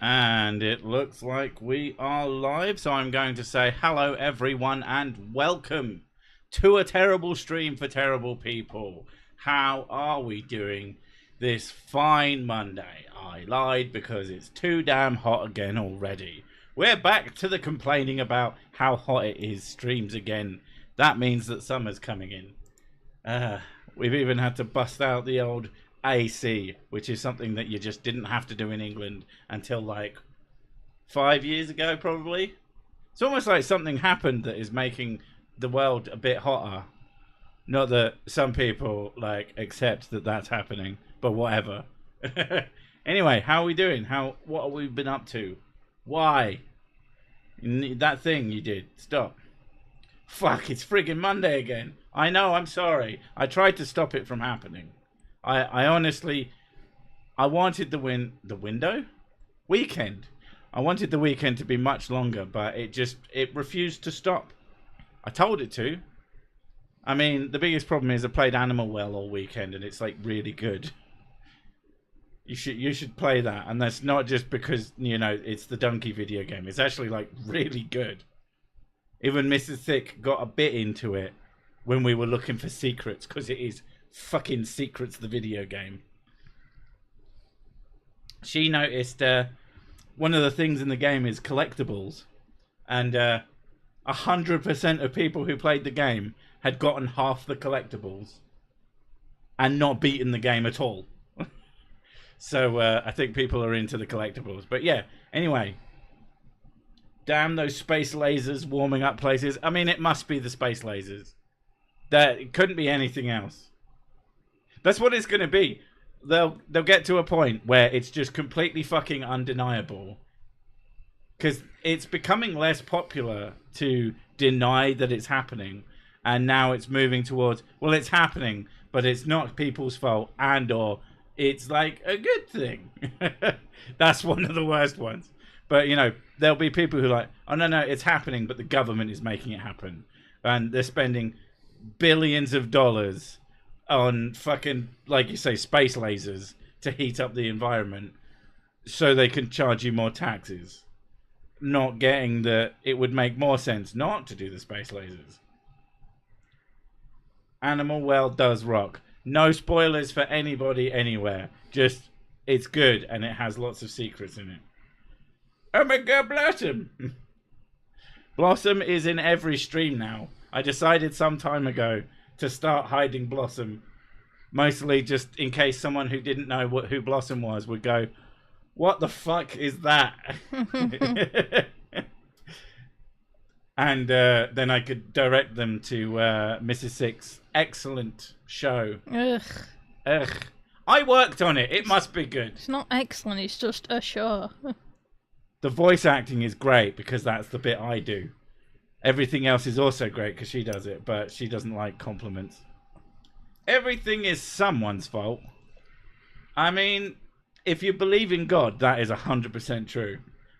And it looks like we are live, so I'm going to say hello everyone and welcome to a terrible stream for terrible people. How are we doing this fine Monday? I lied because it's too damn hot again already. We're back to the complaining about how hot it is streams again. That means that summer's coming in. We've even had to bust out the old AC, which is something that you just didn't have to do in England until like 5 years ago, probably. It's almost like something happened that is making the world a bit hotter. Not that some people like accept that that's happening, but whatever. Anyway, how are we doing? What have we been up to? Why? That thing you did. Stop. Fuck, it's friggin' Monday again. I know, I'm sorry. I tried to stop it from happening. I honestly, I wanted the weekend. I wanted the weekend to be much longer, but it refused to stop. I told it to. I mean, the biggest problem is I played Animal Well all weekend, and it's like really good. You should play that, and that's not just because it's the donkey video game. It's actually like really good. Even Mrs. Thick got a bit into it when we were looking for secrets, because it is fucking Secrets the video game. She noticed one of the things in the game is collectibles, and 100% of people who played the game had gotten half the collectibles and not beaten the game at all. So I think people are into the collectibles. But yeah, anyway, damn those space lasers warming up places. I mean, it must be the space lasers. It couldn't be anything else. That's what it's going to be. They'll get to a point where it's just completely fucking undeniable. Because it's becoming less popular to deny that it's happening. And now it's moving towards, well, it's happening, but it's not people's fault. And or it's like a good thing. That's one of the worst ones. But, there'll be people who are like, oh, no, it's happening, but the government is making it happen. And they're spending billions of dollars on fucking, like you say, space lasers to heat up the environment so they can charge you more taxes. Not getting that it would make more sense not to do the space lasers. Animal Well does rock. No spoilers for anybody anywhere. Just, it's good and it has lots of secrets in it. Oh my god, Blossom! Blossom is in every stream now. I decided some time ago to start hiding Blossom, mostly just in case someone who didn't know who Blossom was would go, what the fuck is that? And then I could direct them to Mrs. Six's excellent show. Ugh. I worked on it. It must be good. It's not excellent, it's just a show. The voice acting is great because that's the bit I do. Everything else is also great because she does it, but she doesn't like compliments. Everything is someone's fault. I mean, if you believe in God, that is 100% true.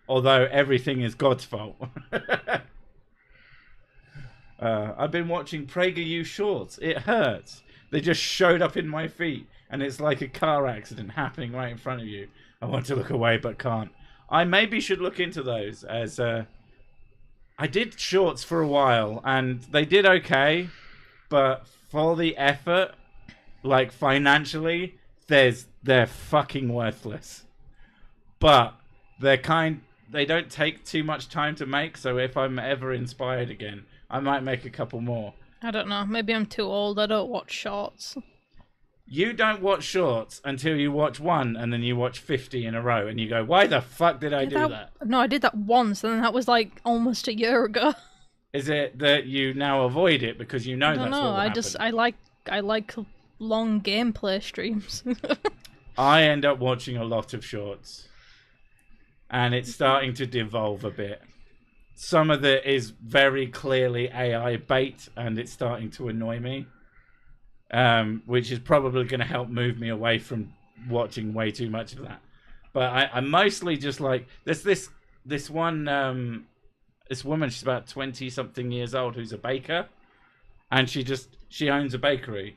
Although everything is God's fault. I've been watching PragerU shorts. It hurts. They just showed up in my feet, and it's like a car accident happening right in front of you. I want to look away, but can't. I maybe should look into those as... I did shorts for a while, and they did okay, but for the effort, like financially, they're fucking worthless. But they don't take too much time to make, so if I'm ever inspired again, I might make a couple more. I don't know, maybe I'm too old, I don't watch shorts. You don't watch shorts until you watch one, and then you watch 50 in a row, and you go, why the fuck did I do that? No, I did that once, and that was like almost a year ago. Is it that you now avoid it because you know that's what will happen? I like long gameplay streams. I end up watching a lot of shorts, and it's starting to devolve a bit. Some of it is very clearly AI bait, and it's starting to annoy me. Which is probably going to help move me away from watching way too much of that. But I mostly just like... There's this one... this woman, she's about 20-something years old, who's a baker. And she owns a bakery.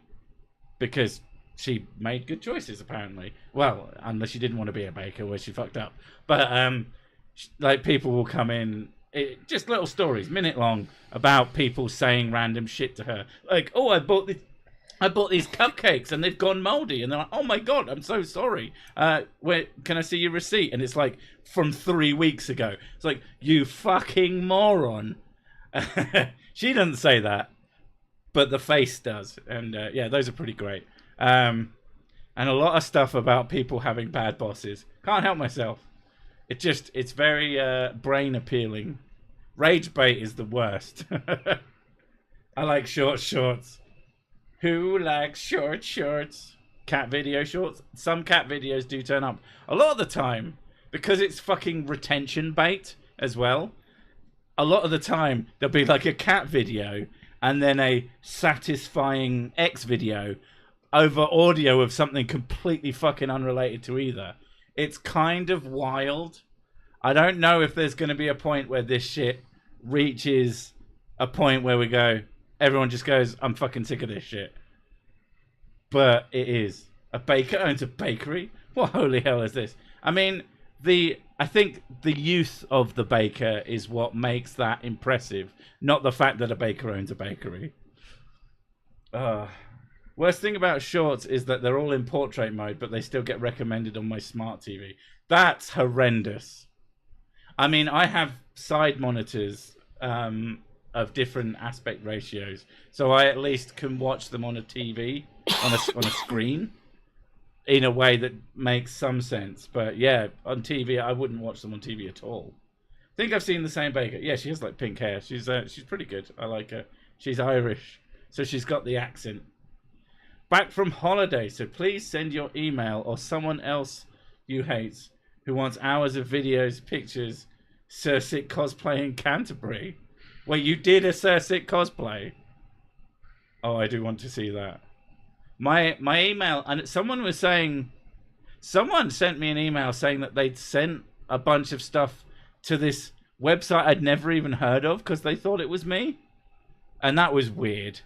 Because she made good choices apparently. Well, unless she didn't want to be a baker, where she fucked up. But like people will come in, just little stories, minute long, about people saying random shit to her, like, "Oh, I bought these cupcakes and they've gone moldy," and they're like, "Oh my god, I'm so sorry. Where can I see your receipt?" And it's like from 3 weeks ago. It's like, you fucking moron. She doesn't say that, but the face does, and yeah, those are pretty great. And a lot of stuff about people having bad bosses. Can't help myself. It's very brain appealing. Rage bait is the worst. I like short shorts. Who likes short shorts? Cat video shorts. Some cat videos do turn up. A lot of the time, because it's fucking retention bait as well. A lot of the time, there'll be like a cat video and then a satisfying X video over audio of something completely fucking unrelated to either. It's kind of wild. I don't know if there's going to be a point where this shit reaches a point where we go, everyone just goes, I'm fucking sick of this shit. But it is. A baker owns a bakery? What holy hell is this? I mean, I think the youth of the baker is what makes that impressive, not the fact that a baker owns a bakery. Worst thing about shorts is that they're all in portrait mode, but they still get recommended on my smart TV. That's horrendous. I mean, I have side monitors of different aspect ratios, so I at least can watch them on a TV, on a screen, in a way that makes some sense. But yeah, on TV, I wouldn't watch them on TV at all. I think I've seen the same baker. Yeah, she has like pink hair. She's pretty good. I like her. She's Irish, so she's got the accent. Back from holiday, so please send your email or someone else you hate who wants hours of videos, pictures, Sir Sick cosplay in Canterbury. Wait, you did a Sir Sick cosplay? Oh, I do want to see that. My email, and someone sent me an email saying that they'd sent a bunch of stuff to this website I'd never even heard of because they thought it was me. And that was weird.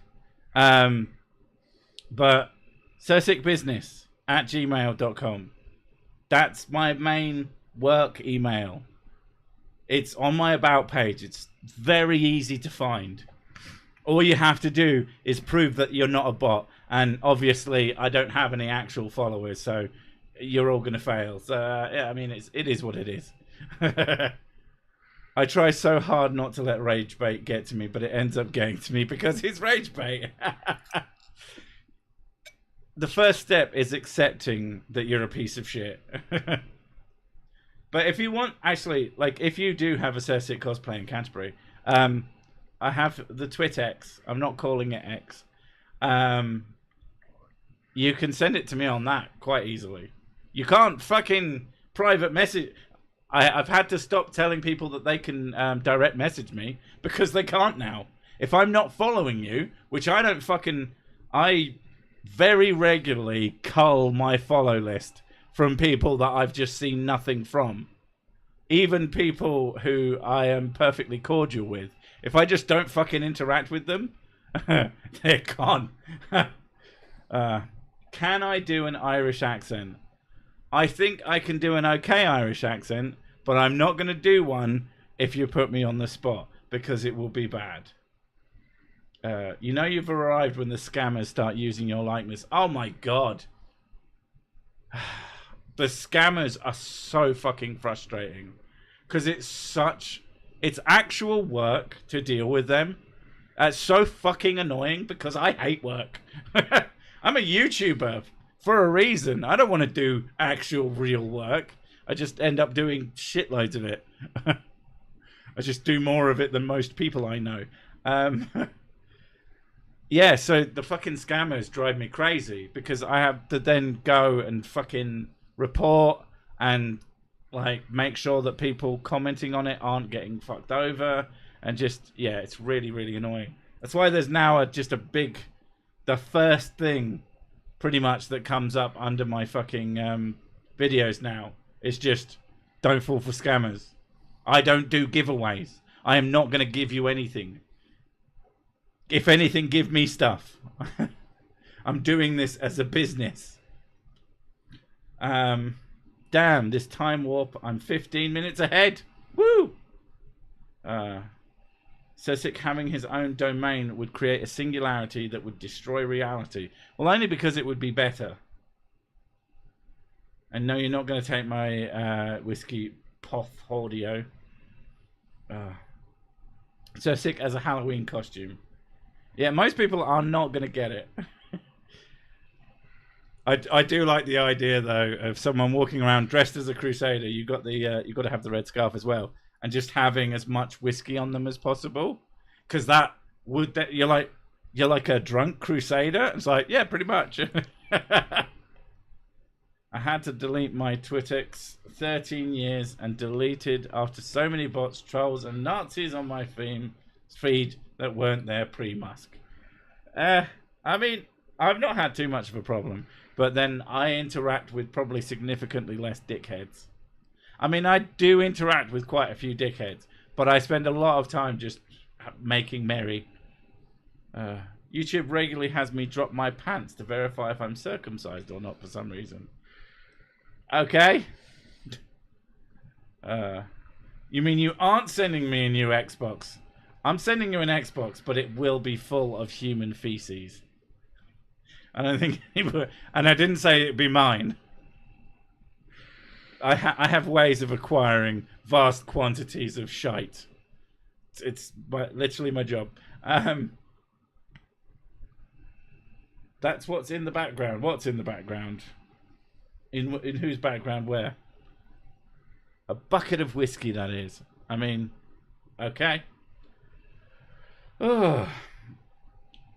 But sirsickbusiness@gmail.com. That's my main work email. It's on my about page. It's very easy to find. All you have to do is prove that you're not a bot. And obviously, I don't have any actual followers, so you're all going to fail. So, yeah, I mean, it is what it is. I try so hard not to let rage bait get to me, but it ends up getting to me because it's rage bait. The first step is accepting that you're a piece of shit. But if you want, actually, like, if you do have a Sir Sick cosplay in Canterbury, I have the TwitX. I'm not calling it X. You can send it to me on that quite easily. You can't fucking private message. I've had to stop telling people that they can direct message me because they can't now. If I'm not following you, which I don't fucking... I very regularly cull my follow list from people that I've just seen nothing from. Even people who I am perfectly cordial with. If I just don't fucking interact with them, they're gone. Can I do an Irish accent? I think I can do an okay Irish accent, but I'm not going to do one if you put me on the spot, because it will be bad. You know you've arrived when the scammers start using your likeness. Oh my god. The scammers are so fucking frustrating. Because it's actual work to deal with them. It's so fucking annoying because I hate work. I'm a YouTuber for a reason. I don't want to do actual real work. I just end up doing shitloads of it. I just do more of it than most people I know. Yeah, so the fucking scammers drive me crazy because I have to then go and fucking report and like make sure that people commenting on it aren't getting fucked over, and just, yeah, it's really, really annoying. That's why there's now the first thing pretty much that comes up under my fucking videos now is just, don't fall for scammers. I don't do giveaways. I am not going to give you anything. If anything, give me stuff. I'm doing this as a business. Damn, this time warp. I'm 15 minutes ahead. Woo! Sesic having his own domain would create a singularity that would destroy reality. Well, only because it would be better. And no, you're not going to take my whiskey poth audio. Sesic as a Halloween costume. Yeah, most people are not going to get it. I do like the idea though of someone walking around dressed as a crusader. You got to have the red scarf as well, and just having as much whiskey on them as possible, because you're like a drunk crusader. It's like, yeah, pretty much. I had to delete my Twitix 13 years and deleted after so many bots, trolls, and Nazis on my feed that weren't there pre-Musk. I mean, I've not had too much of a problem, but then I interact with probably significantly less dickheads. I mean, I do interact with quite a few dickheads, but I spend a lot of time just making merry. YouTube regularly has me drop my pants to verify if I'm circumcised or not for some reason. Okay. You mean you aren't sending me a new Xbox? I'm sending you an Xbox, but it will be full of human feces. I don't think, and I didn't say it'd be mine. I have ways of acquiring vast quantities of shite. It's literally my job. That's what's in the background. What's in the background? In whose background? Where? A bucket of whiskey, that is. I mean, okay. Oh,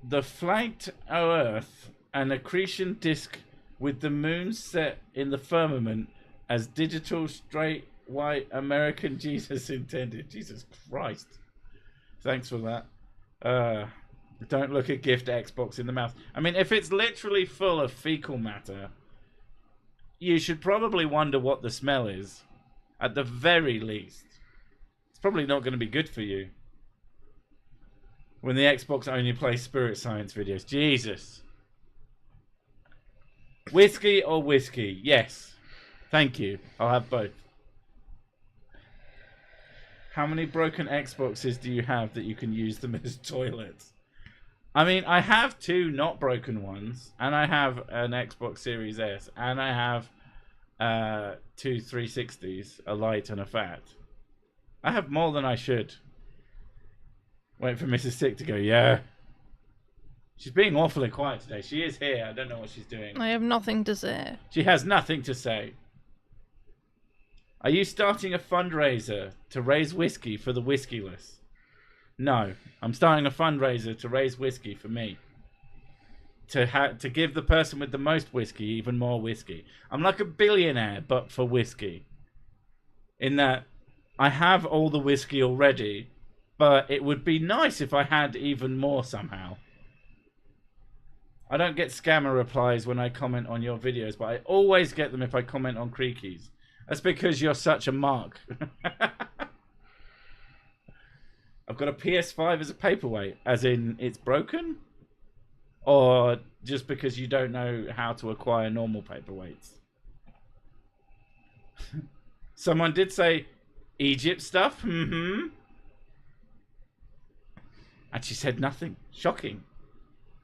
the flanked Earth, an accretion disk with the moon set in the firmament as digital straight white American Jesus intended. Jesus Christ. Thanks for that. Don't look a gift Xbox in the mouth. I mean, if it's literally full of fecal matter, you should probably wonder what the smell is. At the very least. It's probably not going to be good for you. When the Xbox only plays spirit science videos. Jesus. Whiskey or whiskey? Yes. Thank you. I'll have both. How many broken Xboxes do you have that you can use them as toilets? I mean, I have 2 not broken ones, and I have an Xbox Series S, and I have 2 360s, a light and a fat. I have more than I should. Wait for Mrs. Sick to go, yeah. She's being awfully quiet today. She is here. I don't know what she's doing. I have nothing to say. She has nothing to say. Are you starting a fundraiser to raise whiskey for the whiskeyless? No. I'm starting a fundraiser to raise whiskey for me. To give the person with the most whiskey even more whiskey. I'm like a billionaire, but for whiskey. In that I have all the whiskey already, but it would be nice if I had even more somehow. I don't get scammer replies when I comment on your videos, but I always get them if I comment on Creakies. That's because you're such a mark. I've got a PS5 as a paperweight, as in it's broken? Or just because you don't know how to acquire normal paperweights? Someone did say Egypt stuff. Mm-hmm. And she said nothing. Shocking.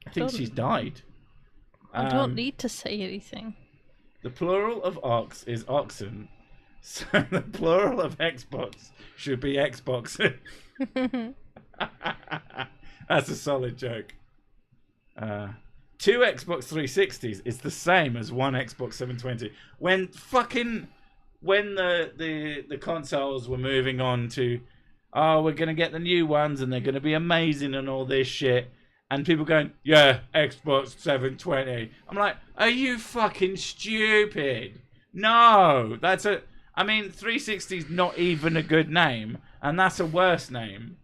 I think she's died. I don't need to say anything. The plural of ox is oxen. So the plural of Xbox should be Xbox. That's a solid joke. 2 Xbox 360s is the same as 1 Xbox 720. When the consoles were moving on to, oh, we're gonna get the new ones and they're gonna be amazing and all this shit, and people going, yeah, Xbox 720. I'm like, are you fucking stupid? No, I mean, 360's not even a good name, and that's a worse name.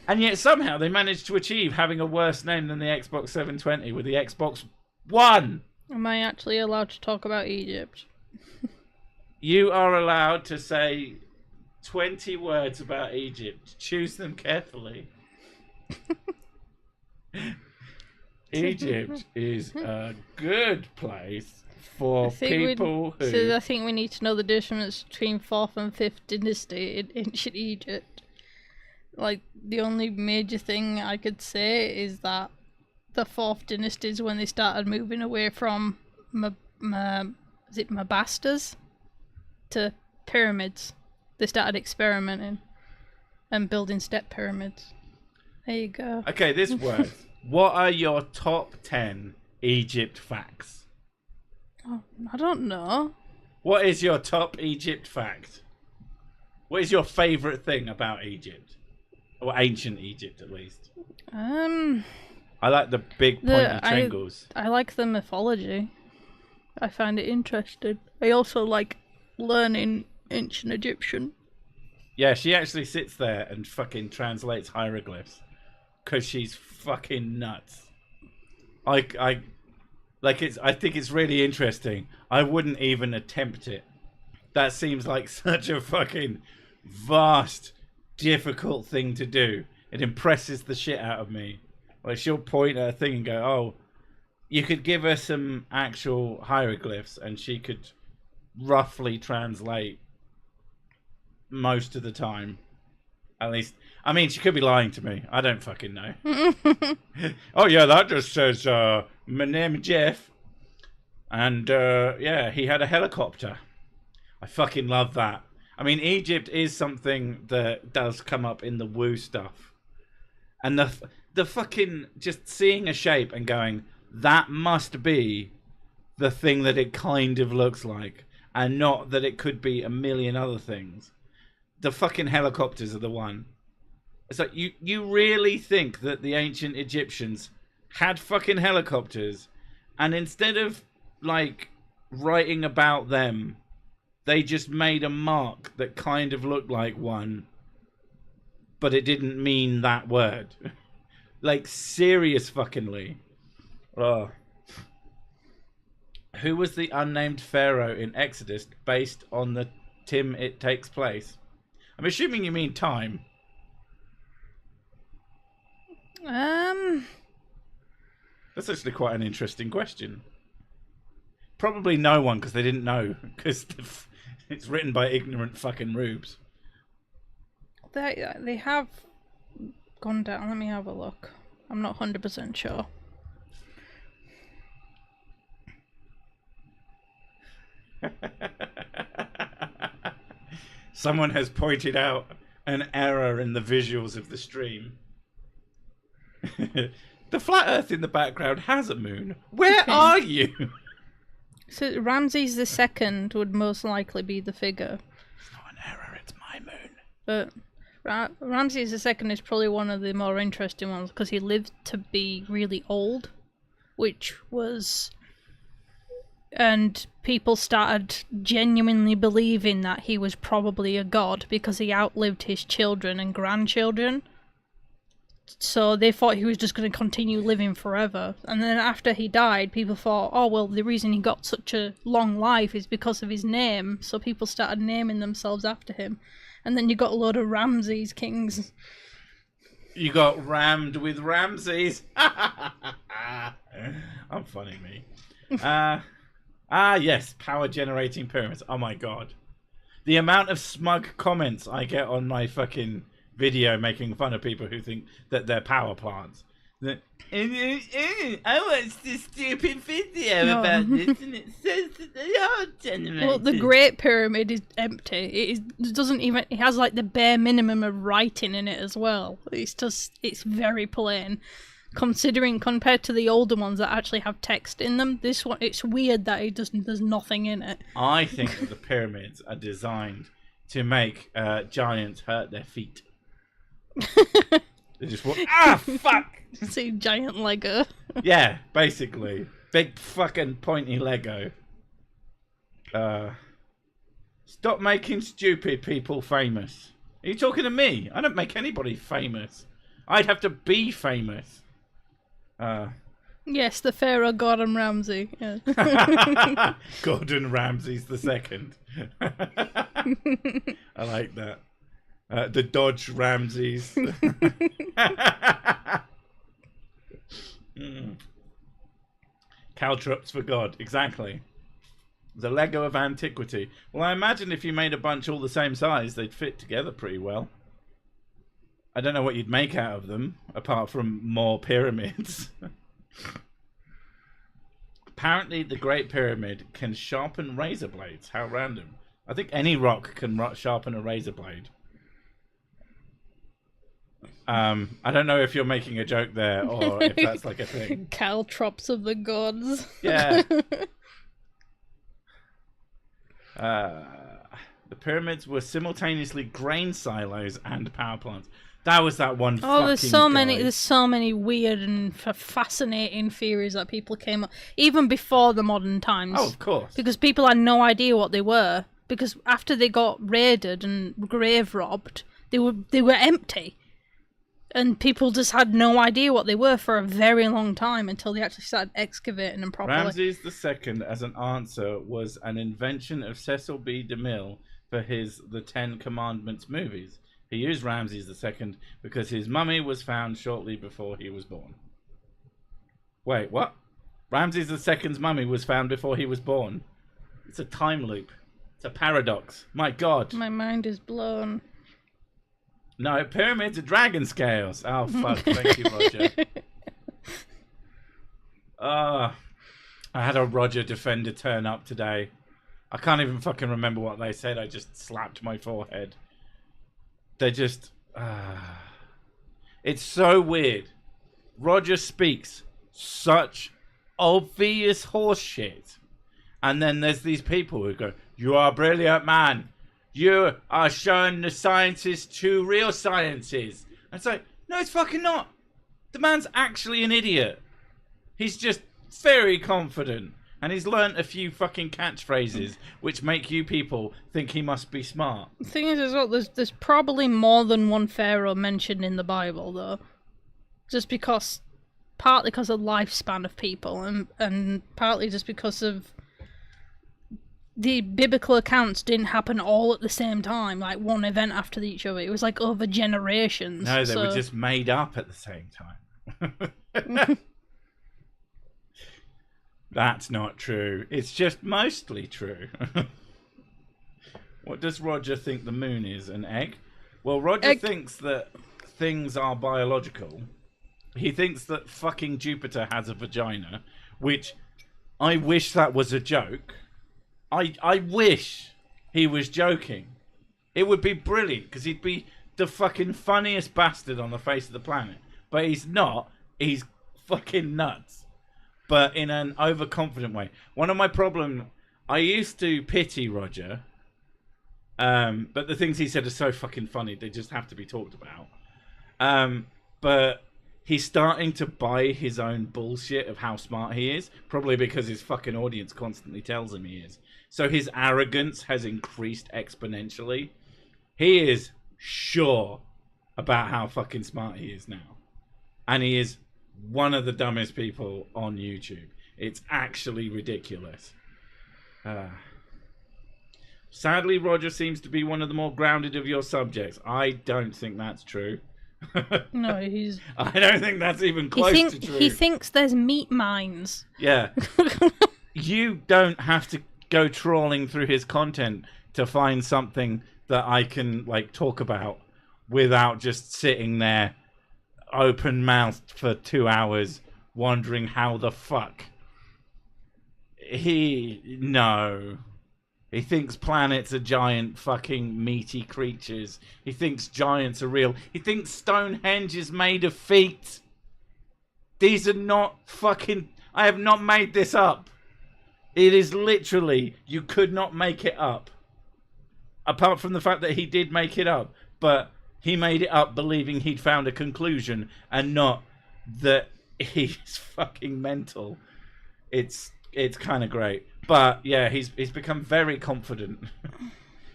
And yet somehow they managed to achieve having a worse name than the Xbox 720 with the Xbox One. Am I actually allowed to talk about Egypt? You are allowed to say 20 words about Egypt. Choose them carefully. Egypt is a good place for people who... So I think we need to know the difference between 4th and 5th dynasty in ancient Egypt. Like, the only major thing I could say is that the 4th dynasty is when they started moving away from mabastas to pyramids. They started experimenting and building step pyramids. There you go. Okay, this works. What are your top 10 Egypt facts? Oh, I don't know. What is your top Egypt fact? What is your favourite thing about Egypt? Or ancient Egypt, at least. I like the big pointy triangles. I like the mythology. I find it interesting. I also like learning ancient Egyptian. Yeah, she actually sits there and fucking translates hieroglyphs. Because she's fucking nuts. I think it's really interesting. I wouldn't even attempt it. That seems like such a fucking vast, difficult thing to do. It impresses the shit out of me. Like, she'll point at a thing and go, oh, you could give her some actual hieroglyphs and she could roughly translate most of the time. At least, I mean, she could be lying to me. I don't fucking know. Oh, yeah, that just says, my name is Jeff. And, yeah, he had a helicopter. I fucking love that. I mean, Egypt is something that does come up in the woo stuff. And the fucking, just seeing a shape and going, that must be the thing that it kind of looks like. And not that it could be a million other things. The fucking helicopters are the one. It's like, you really think that the ancient Egyptians had fucking helicopters, and instead of, like, writing about them, they just made a mark that kind of looked like one, but it didn't mean that word. Like, serious fuckingly. Oh. Who was the unnamed pharaoh in Exodus based on the time it takes place? I'm assuming you mean time. That's actually quite an interesting question. Probably no one, because they didn't know, because it's written by ignorant fucking rubes. They have gone down. Let me have a look. I'm not 100% sure. Someone has pointed out an error in the visuals of the stream. The flat earth in the background has a moon. Where are you? So Ramses II would most likely be the figure. It's not an error, it's my moon. But Ramses II is probably one of the more interesting ones because he lived to be really old, which was... And people started genuinely believing that he was probably a god because he outlived his children and grandchildren. So they thought he was just going to continue living forever. And then after he died, people thought, oh, well, the reason he got such a long life is because of his name. So people started naming themselves after him. And then you got a load of Ramses kings. You got rammed with Ramses. I'm funny, me. Yes, power generating pyramids. Oh my god. The amount of smug comments I get on my fucking video making fun of people who think that they're power plants. I watched this stupid video about this and it says that they are generated. Well, the Great Pyramid is empty. It doesn't even... It has like the bare minimum of writing in it as well. It's very plain. Considering compared to the older ones that actually have text in them, this one, it's weird that there's nothing in it. I think that the pyramids are designed to make giants hurt their feet. They just walk, fuck! See, giant Lego. Yeah, basically. Big fucking pointy Lego. Stop making stupid people famous. Are you talking to me? I don't make anybody famous. I'd have to be famous. Yes, the Pharaoh Gordon Ramsay. Yeah. Gordon Ramses II. I like that. The Dodge Ramses. Caltrops for God, exactly. The Lego of antiquity. Well, I imagine if you made a bunch all the same size, they'd fit together pretty well. I don't know what you'd make out of them, apart from more pyramids. Apparently, the Great Pyramid can sharpen razor blades. How random. I think any rock can sharpen a razor blade. I don't know if you're making a joke there, or if that's like a thing. Caltrops of the gods. Yeah. The pyramids were simultaneously grain silos and power plants. That was that one. Oh, there's so many. There's so many weird and fascinating theories that people came up even before the modern times. Oh, of course. Because people had no idea what they were. Because after they got raided and grave robbed, they were empty, and people just had no idea what they were for a very long time until they actually started excavating them properly. Ramses II, as an answer, was an invention of Cecil B. DeMille for his The Ten Commandments movies. He used Ramses II because his mummy was found shortly before he was born. Wait, what? Ramses II's mummy was found before he was born? It's a time loop. It's a paradox. My God. My mind is blown. No, pyramids are dragon scales. Oh, fuck. Thank you, Roger. I had a Roger defender turn up today. I can't even fucking remember what they said. I just slapped my forehead. They just... It's so weird. Roger speaks such obvious horse shit. And then there's these people who go, "You are a brilliant man. You are showing the sciences to real sciences." And it's like, no, it's fucking not. The man's actually an idiot. He's just very confident. And he's learnt a few fucking catchphrases which make you people think he must be smart. The thing is, as well, there's probably more than one pharaoh mentioned in the Bible, though. Just because, partly because of lifespan of people, and partly just because of the biblical accounts didn't happen all at the same time, like one event after each other. It was like over generations. No, they were just made up at the same time. That's not true. It's just mostly true. What does Roger think the moon is? An egg? Well, Roger thinks that things are biological. He thinks that fucking Jupiter has a vagina, which I wish that was a joke. I wish he was joking. It would be brilliant, because he'd be the fucking funniest bastard on the face of the planet. But he's not. He's fucking nuts. But in an overconfident way. One of my problems, I used to pity Roger, but the things he said are so fucking funny, they just have to be talked about. But he's starting to buy his own bullshit of how smart he is, probably because his fucking audience constantly tells him he is. So his arrogance has increased exponentially. He is sure about how fucking smart he is now. And he is one of the dumbest people on YouTube. It's actually ridiculous. Sadly, Roger seems to be one of the more grounded of your subjects. I don't think that's true. No, he's... I don't think that's even close to true. He thinks there's meat mines. Yeah. You don't have to go trawling through his content to find something that I can, like, talk about without just sitting there open-mouthed for 2 hours wondering how the fuck no. He thinks planets are giant fucking meaty creatures. He thinks giants are real. He thinks Stonehenge is made of feet. These are not fucking... I have not made this up. It is literally... You could not make it up. Apart from the fact that he did make it up. But he made it up believing he'd found a conclusion and not that he's fucking mental. It's kind of great. But yeah, he's become very confident.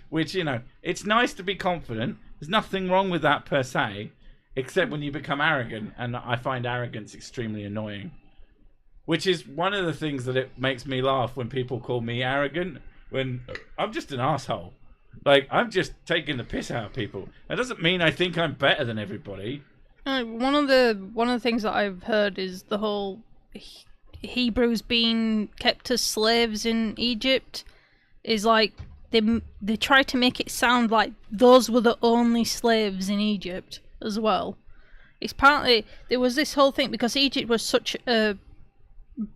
Which, you know, it's nice to be confident. There's nothing wrong with that per se, except when you become arrogant, and I find arrogance extremely annoying. Which is one of the things that it makes me laugh when people call me arrogant, when I'm just an asshole. Like, I'm just taking the piss out of people. That doesn't mean I think I'm better than everybody. One of the things that I've heard is the whole... Hebrews being kept as slaves in Egypt is like they try to make it sound like those were the only slaves in Egypt as well. It's partly there was this whole thing because Egypt was such a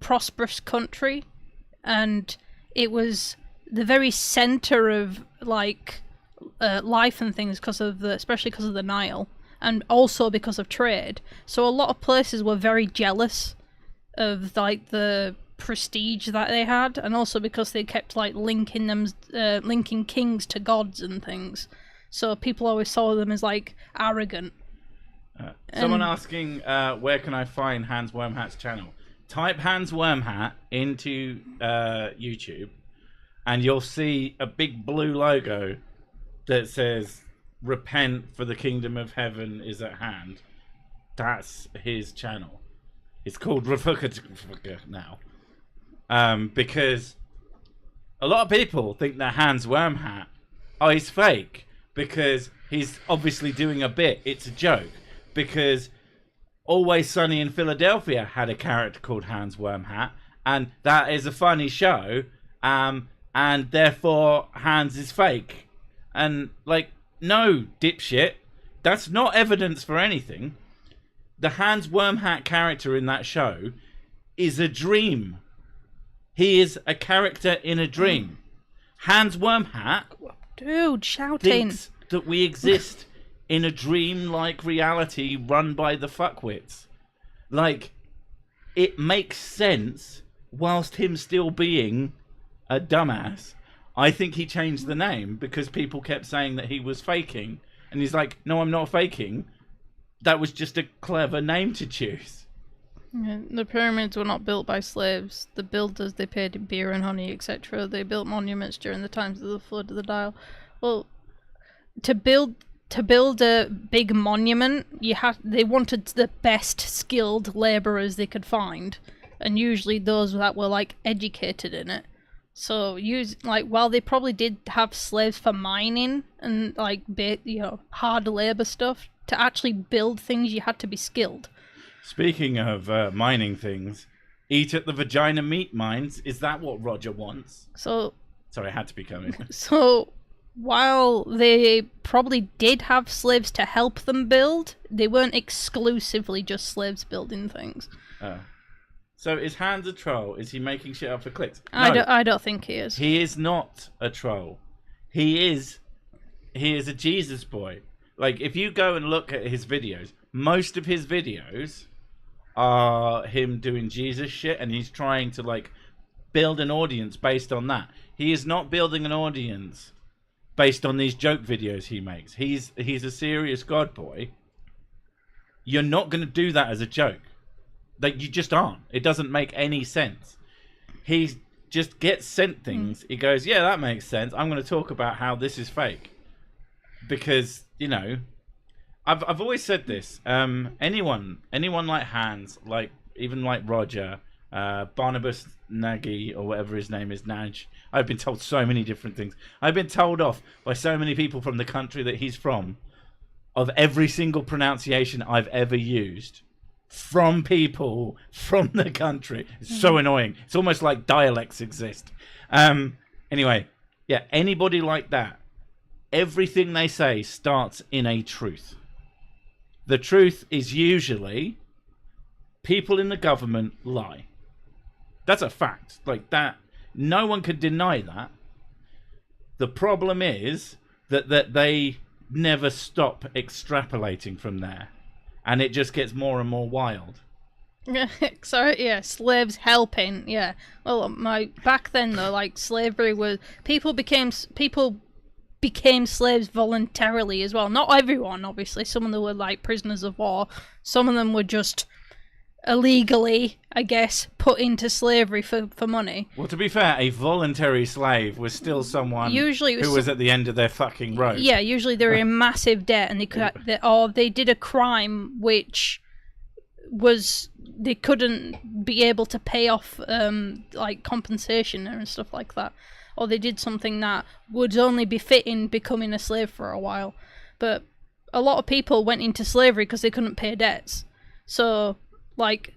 prosperous country, and it was the very center of like life and things especially because of the Nile, and also because of trade. So a lot of places were very jealous of like the prestige that they had, and also because they kept like linking kings to gods and things. So people always saw them as like arrogant. Someone asking, where can I find Hans Wormhat's channel? Type Hans Wormhat into YouTube, and you'll see a big blue logo that says "Repent, for the kingdom of heaven is at hand." That's his channel. It's called Refuka now, because a lot of people think that Hans Wormhat, he's fake because he's obviously doing a bit. It's a joke because Always Sunny in Philadelphia had a character called Hans Wormhat, and that is a funny show, and therefore Hans is fake. And like, no, dipshit, that's not evidence for anything. The Hans Wormhat character in that show is a dream. He is a character in a dream. Hans Wormhat, dude, shouting, thinks that we exist in a dream-like reality run by the fuckwits. Like, it makes sense whilst him still being a dumbass. I think he changed the name because people kept saying that he was faking. And he's like, no, I'm not faking. That was just a clever name to choose. Yeah, the pyramids were not built by slaves. The builders, they paid in beer and honey, etc. They built monuments during the times of the flood of the Nile. Well, to build a big monument, they wanted the best skilled labourers they could find, and usually those that were like educated in it. So while they probably did have slaves for mining and like hard labour stuff, to actually build things you had to be skilled. Speaking of mining things, eat at the vagina meat mines. Is that what Roger wants? Sorry, I had to be coming. So while they probably did have slaves to help them build, they weren't exclusively just slaves building things. So is Hans a troll? Is he making shit up for clicks? No, I don't think he is. He is not a troll. He is a Jesus boy. Like, if you go and look at his videos, most of his videos are him doing Jesus shit, and he's trying to like build an audience based on that. He is not building an audience based on these joke videos he makes. He's a serious God boy. You're not going to do that as a joke. Like, you just aren't. It doesn't make any sense. He just gets sent things. He goes, yeah, that makes sense. I'm going to talk about how this is fake. Because, I've always said this. Anyone like Hans, like even like Roger, Barnabas Nagy, or whatever his name is, Naj. I've been told so many different things. I've been told off by so many people from the country that he's from of every single pronunciation I've ever used from people from the country. It's so annoying. It's almost like dialects exist. Anyway, yeah, anybody like that, everything they say starts in a truth. The truth is usually people in the government lie. That's a fact. Like that, no one can deny that. The problem is that they never stop extrapolating from there, and it just gets more and more wild. Sorry, yeah, slaves helping, yeah. Well, back then though, like slavery was people became slaves voluntarily as well. Not everyone, obviously. Some of them were like prisoners of war. Some of them were just illegally, I guess, put into slavery for money. Well, to be fair, a voluntary slave was still someone who was at the end of their fucking rope. Yeah, usually they were in massive debt, and they did a crime which was they couldn't be able to pay off like compensation and stuff like that, or they did something that would only befit in becoming a slave for a while. But a lot of people went into slavery because they couldn't pay debts. So like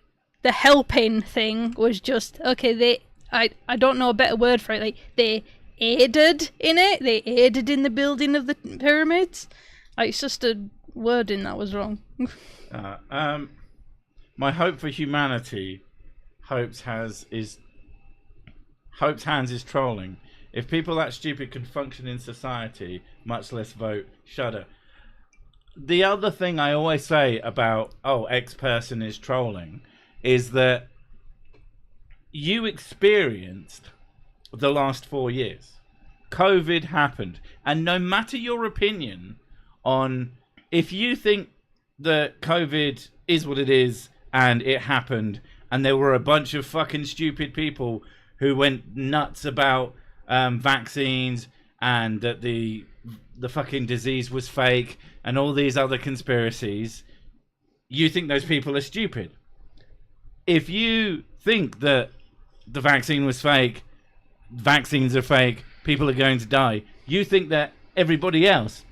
the helping thing was just okay. I don't know a better word for it. Like they aided in it. They aided in the building of the pyramids. Like, it's just a wording that was wrong. My hope for humanity, Hope's hands is trolling. If people that stupid could function in society, much less vote, shudder. The other thing I always say about, X person is trolling, is that you experienced the last 4 years. COVID happened. And no matter your opinion on, if you think that COVID is what it is and it happened and there were a bunch of fucking stupid people who went nuts about vaccines and that the fucking disease was fake and all these other conspiracies, you think those people are stupid. If you think that the vaccine was fake, vaccines are fake, people are going to die, you think that everybody else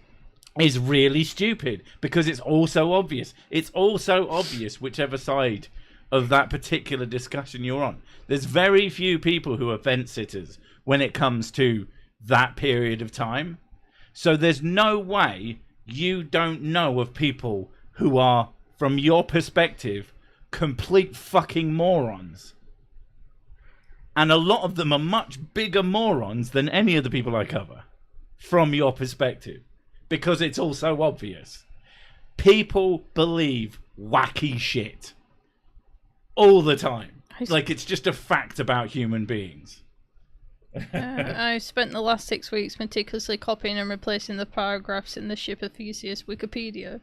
is really stupid, because it's also obvious. It's also obvious whichever side of that particular discussion you're on. There's very few people who are fence sitters when it comes to that period of time. So there's no way you don't know of people who are, from your perspective, complete fucking morons. And a lot of them are much bigger morons than any of the people I cover, from your perspective, because it's all so obvious. People believe wacky shit all the time. Like, it's just a fact about human beings. I spent the last 6 weeks meticulously copying and replacing the paragraphs in the Ship of Theseus Wikipedia.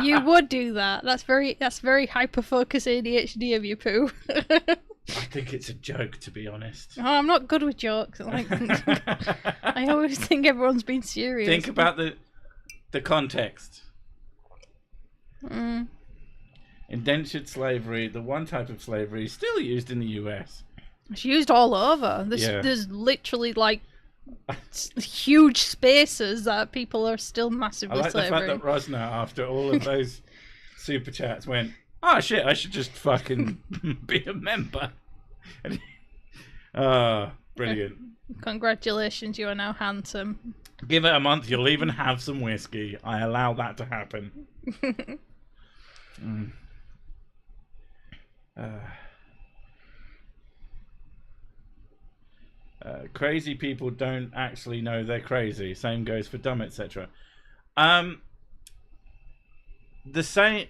You would do that. That's very hyper-focused ADHD of you, Pooh. I think it's a joke, to be honest. Oh, I'm not good with jokes. Like, I always think everyone's being serious. Think about the context. Indentured slavery, the one type of slavery, still used in the US. It's used all over. There's literally like huge spaces that people are still massively I like slavering. the fact that Rosner, after all of those super chats, went, "Oh shit, I should just fucking be a member." Brilliant. Congratulations, you are now handsome. Give it a month, you'll even have some whiskey. I allow that to happen. Crazy people don't actually know they're crazy. Same goes for dumb, etc. The same.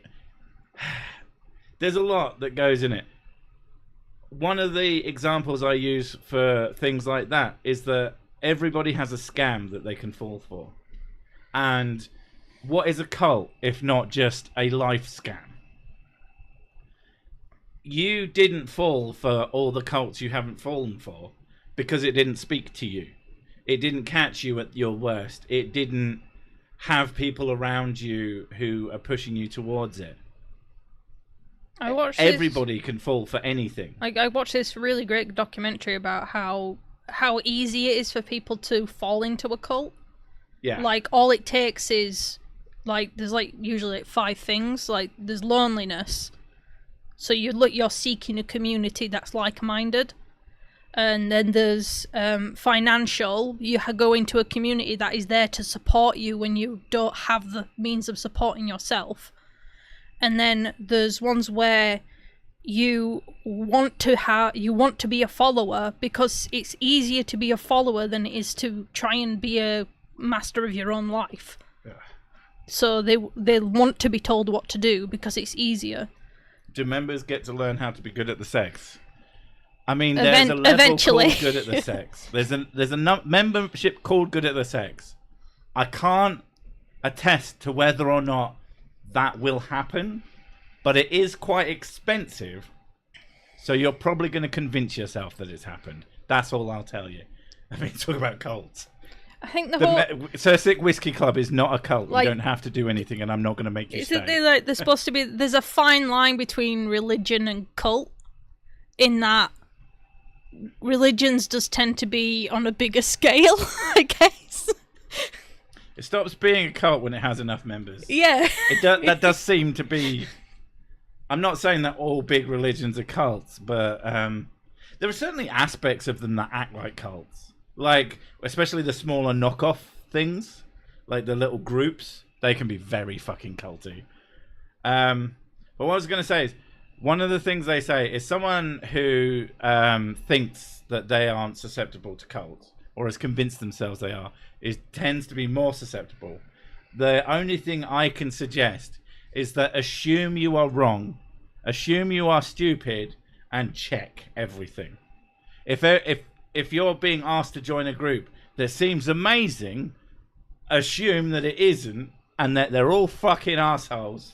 There's a lot that goes in it. One of the examples I use for things like that is that everybody has a scam that they can fall for. And what is a cult if not just a life scam? You didn't fall for all the cults you haven't fallen for because it didn't speak to you. It didn't catch you at your worst. It didn't have people around you who are pushing you towards it. Everybody can fall for anything. I watched this really great documentary about how easy it is for people to fall into a cult. Yeah. Like, all it takes is, like, there's like usually like 5 things. Like, there's loneliness. So you're seeking a community that's like-minded. And then there's financial. You go into a community that is there to support you when you don't have the means of supporting yourself. And then there's ones where you want to be a follower because it's easier to be a follower than it is to try and be a master of your own life. Yeah. So they want to be told what to do because it's easier. Do members get to learn how to be good at the sex? I mean, there's a level eventually called good at the sex. There's a membership called good at the sex. I can't attest to whether or not that will happen, but it is quite expensive. So you're probably going to convince yourself that it's happened. That's all I'll tell you. I mean, talk about cults. I think the Sir Sick Whiskey Club is not a cult. Like, you don't have to do anything, and I'm not going to make you stay. There's supposed to be. There's a fine line between religion and cult, in that religions just tend to be on a bigger scale, I guess. It stops being a cult when it has enough members. Yeah. That does seem to be I'm not saying that all big religions are cults, but there are certainly aspects of them that act like cults. Like, especially the smaller knockoff things, like the little groups, they can be very fucking culty. But what I was going to say is, one of the things they say is someone who thinks that they aren't susceptible to cults, or has convinced themselves they are, tends to be more susceptible. The only thing I can suggest is that assume you are wrong, assume you are stupid, and check everything. If you're being asked to join a group that seems amazing, assume that it isn't, and that they're all fucking assholes.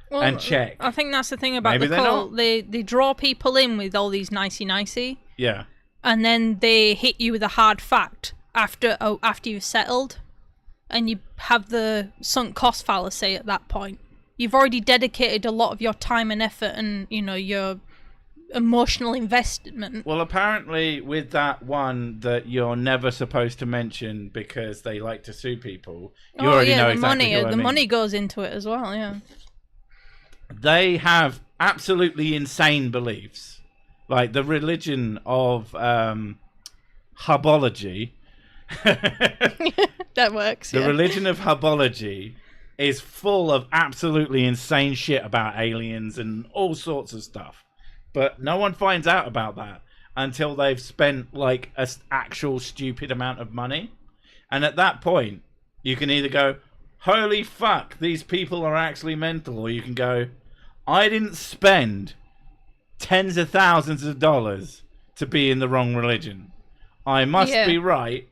Well, and check. I think that's the thing about the cult. They draw people in with all these nicey. Yeah. And then they hit you with a hard fact after you've settled, and you have the sunk cost fallacy at that point. You've already dedicated a lot of your time and effort and, your emotional investment. Well, apparently with that one that you're never supposed to mention because they like to sue people, you already know exactly what I mean. The money goes into it as well, yeah. They have absolutely insane beliefs. Like the religion of hubology. That works, The religion of hubology is full of absolutely insane shit about aliens and all sorts of stuff. But no one finds out about that until they've spent like an actual stupid amount of money. And at that point, you can either go, holy fuck, these people are actually mental. Or you can go, I didn't spend tens of thousands of dollars to be in the wrong religion. I must be right.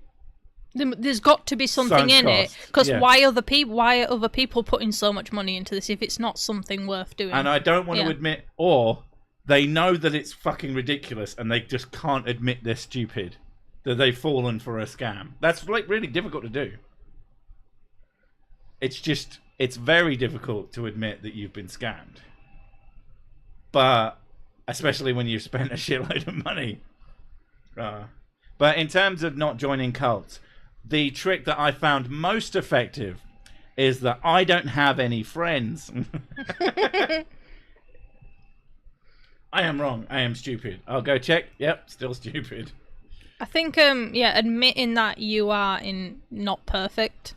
There's got to be something in it, because why are other people putting so much money into this if it's not something worth doing? And I don't want to admit, or they know that it's fucking ridiculous and they just can't admit they're stupid, that they've fallen for a scam. That's like really difficult to do. It's very difficult to admit that you've been scammed. But especially when you've spent a shitload of money. But in terms of not joining cults, the trick that I found most effective is that I don't have any friends. I am wrong. I am stupid. I'll go check. Yep, still stupid. I think, admitting that you are not perfect,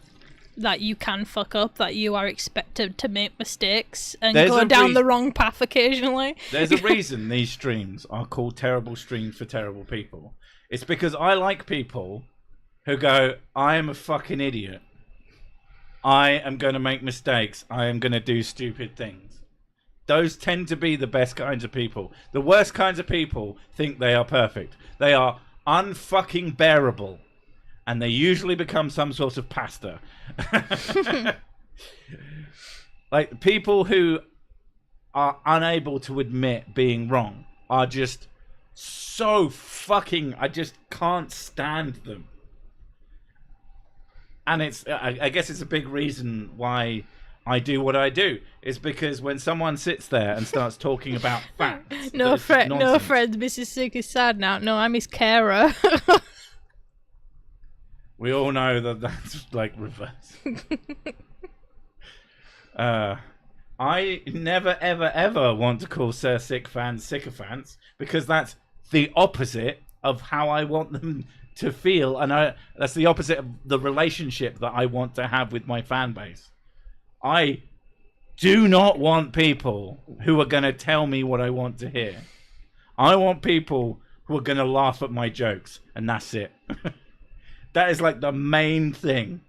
that you can fuck up, that you are expected to make mistakes and go down the wrong path occasionally. There's a reason these streams are called Terrible Streams for Terrible People. It's because I like people who go, I am a fucking idiot. I am going to make mistakes. I am going to do stupid things. Those tend to be the best kinds of people. The worst kinds of people think they are perfect. They are unfucking bearable. And they usually become some sort of pasta. Like, people who are unable to admit being wrong are just so fucking... I just can't stand them. And I guess it's a big reason why I do what I do. Is because when someone sits there and starts talking about facts... No friend, Mrs. Sick is sad now. No, I'm his carer. We all know that that's like reverse. I never, ever, ever want to call Sir Sick fans sycophants, because that's the opposite of how I want them to feel, and that's the opposite of the relationship that I want to have with my fan base. I do not want people who are going to tell me what I want to hear. I want people who are going to laugh at my jokes, and that's it. That is like the main thing.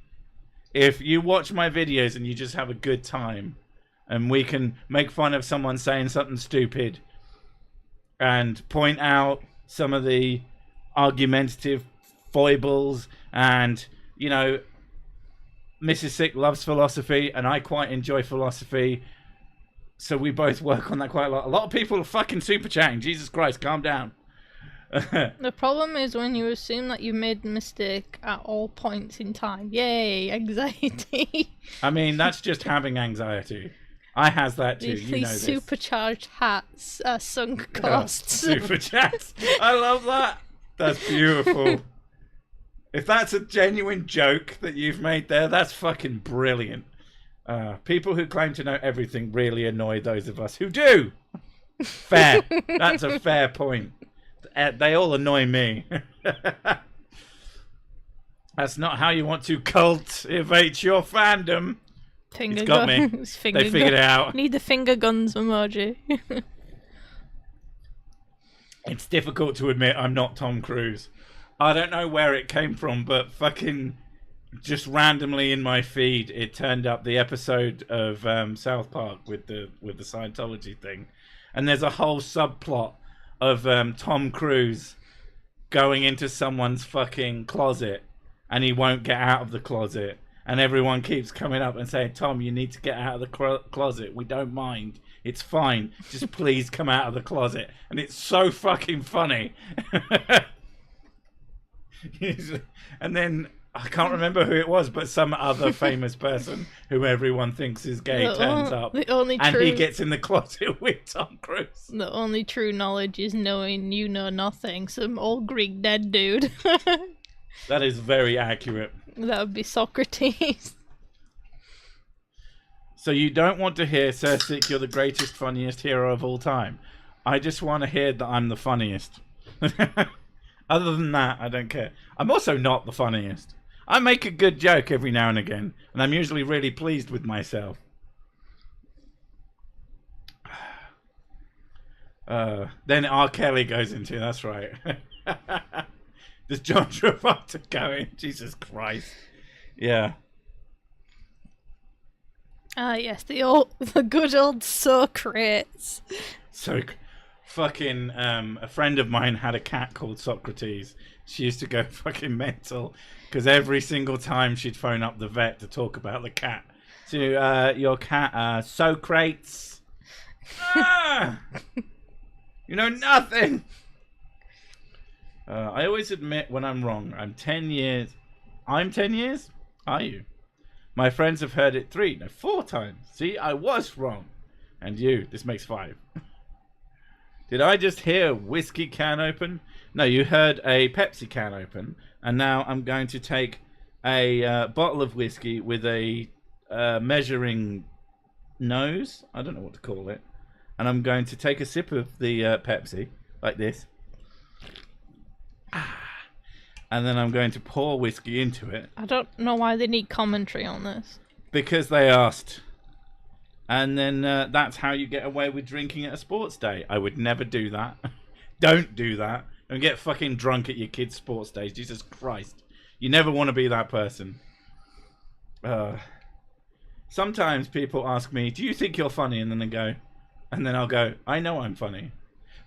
If you watch my videos and you just have a good time, and we can make fun of someone saying something stupid and point out some of the argumentative foibles, and, you know, Mrs. Sick loves philosophy and I quite enjoy philosophy, so we both work on that quite a lot. A lot of people are fucking super chatting. Jesus Christ, calm down. The problem is when you assume that you made a mistake at all points in time. Yay, anxiety. I mean, that's just having anxiety. I has that too. You know this. Supercharged hats, sunk costs. Oh, supercharged. I love that. That's beautiful. If that's a genuine joke that you've made there, that's fucking brilliant. People who claim to know everything really annoy those of us who do. Fair. That's a fair point. They all annoy me. That's not how you want to cultivate your fandom. Finger It's got me. It's They figured it out. Need the finger guns emoji. It's difficult to admit I'm not Tom Cruise. I don't know where it came from, but fucking just randomly in my feed, it turned up the episode of South Park with the Scientology thing, and there's a whole subplot of Tom Cruise going into someone's fucking closet, and he won't get out of the closet, and everyone keeps coming up and saying, "Tom, you need to get out of the closet. We don't mind. It's fine. Just please come out of the closet." And it's so fucking funny. And then I can't remember who it was, but some other famous person who everyone thinks is gay turns up. And he gets in the closet with Tom Cruise. The only true knowledge is knowing you know nothing. Some old Greek dead dude. That is very accurate. That would be Socrates. So you don't want to hear, Sir Sick, you're the greatest, funniest hero of all time. I just want to hear that I'm the funniest. Other than that, I don't care. I'm also not the funniest. I make a good joke every now and again, and I'm usually really pleased with myself. Then R. Kelly goes into, that's right. Does John Travolta go in? Jesus Christ. Yeah. Ah, yes, the good old Socrates. So, fucking, a friend of mine had a cat called Socrates. She used to go fucking mental, because every single time she'd phone up the vet to talk about the cat. So, your cat, Socrates. You know nothing. I always admit when I'm wrong. I'm 10 years. I'm 10 years? Are you? My friends have heard it 4 times. See, I was wrong. And you, this makes 5. Did I just hear whiskey can open? No, you heard a Pepsi can open. And now I'm going to take a bottle of whiskey with a measuring nose. I don't know what to call it. And I'm going to take a sip of the Pepsi, like this. And then I'm going to pour whiskey into it. I don't know why they need commentary on this. Because they asked. And then that's how you get away with drinking at a sports day. I would never do that. Don't do that. Don't get fucking drunk at your kids' sports days. Jesus Christ. You never want to be that person. Sometimes people ask me, do you think you're funny? And then I'll go, I know I'm funny.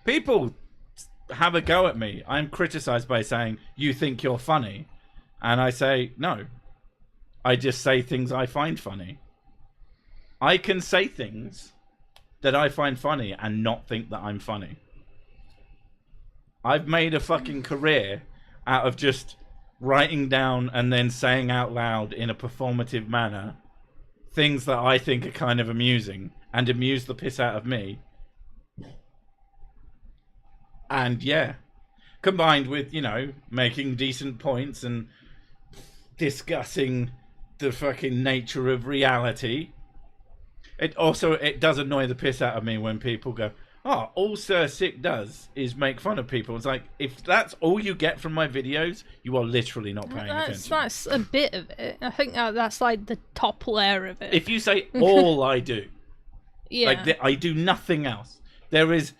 People have a go at me. I'm criticized by saying, you think you're funny? And I say, no. I just say things I find funny. I can say things that I find funny and not think that I'm funny. I've made a fucking career out of just writing down and then saying out loud in a performative manner things that I think are kind of amusing and amuse the piss out of me. And yeah, combined with, you know, making decent points and discussing the fucking nature of reality. It does annoy the piss out of me when people go, oh, all Sir Sick does is make fun of people. It's like, if that's all you get from my videos, you are literally not paying attention. That's a bit of it. I think that's like the top layer of it. If you say all I do, yeah, like I do nothing else. There is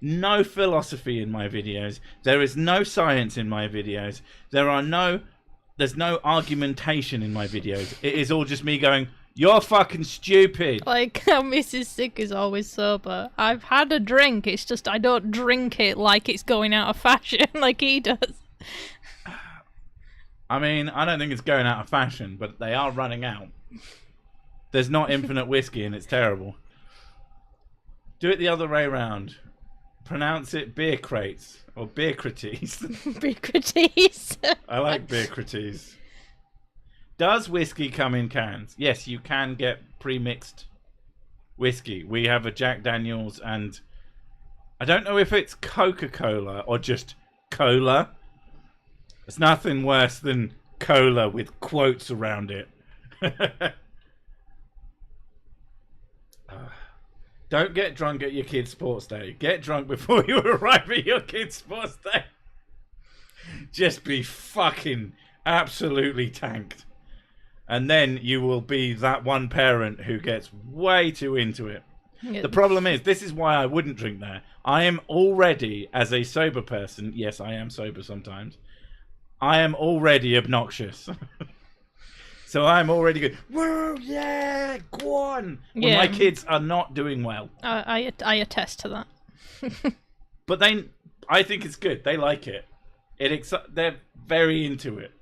no philosophy in my videos. There is no science in my videos. There's no argumentation in my videos. It is all just me going, you're fucking stupid. Like how Mrs. Sick is always sober. I've had a drink, it's just I don't drink it like it's going out of fashion like he does. I mean, I don't think it's going out of fashion, but they are running out. There's not infinite whiskey and it's terrible. Do it the other way around. Pronounce it beer crates or beer crites. Beer crites. I like beer crites. Does whiskey come in cans? Yes, you can get pre-mixed whiskey. We have a Jack Daniels and I don't know if it's Coca-Cola or just cola. It's nothing worse than cola with quotes around it. Don't get drunk at your kid's sports day. Get drunk before you arrive at your kid's sports day. Just be fucking absolutely tanked. And then you will be that one parent who gets way too into it. Yeah. The problem is, this is why I wouldn't drink there. I am already, as a sober person, yes, I am sober sometimes, I am already obnoxious. So I'm already good. Whoa, yeah, go on. When my kids are not doing well. I attest to that. But I think it's good. They like it. They're very into it.